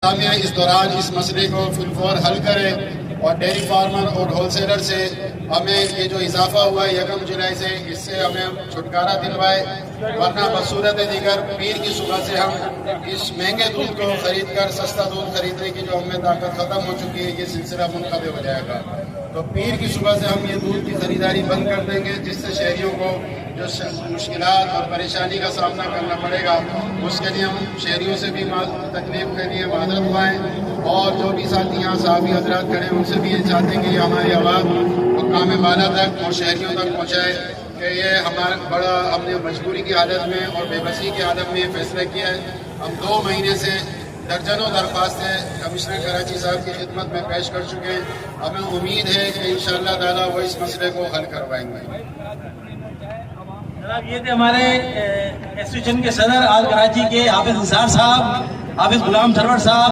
اس دوران اس مسئلے کو فی الفور حل کرے اور ڈیری فارمر اور ہول سیلر سے ہمیں یہ جو اضافہ ہوا ہے 1 جولائی سے اس سے ہمیں چھٹکارا دلوائے، ورنہ بصورت دیگر پیر کی صبح سے ہم اس مہنگے دودھ کو خرید کر سستا دودھ خریدنے کی جو ہمیں طاقت ختم ہو چکی ہے، یہ سلسلہ منقطع ہو جائے گا۔ تو پیر کی صبح سے ہم یہ دودھ کی خریداری بند کر دیں گے، جس سے شہریوں کو جو مشکلات اور پریشانی کا سامنا کرنا پڑے گا اس کے لیے ہم شہریوں سے بھی تکلیف کے لیے معذرت خواہیں، اور جو بھی ساتھی یہاں صحافی حضرات کھڑے ہیں ان سے بھی یہ چاہتے ہیں کہ یہ ہماری آواز حکام بالا تک اور شہریوں تک پہنچائے کہ یہ ہمارا بڑا ہم نے مجبوری کی حالت میں اور بے بسی کی حالت میں یہ فیصلہ کیا ہے۔ ہم 2 مہینے سے درجنوں درخواستیں کمشنر کراچی صاحب کی خدمت میں پیش کر چکے ہیں۔ ہمیں امید ہے کہ انشاءاللہ تعالیٰ وہ اس مسئلے کو حل کروائیں گے۔ جناب یہ تھے ہمارے ایسوسیشن کے صدر آل کراچی کے حافظ نثار صاحب، حافظ غلام سرور صاحب۔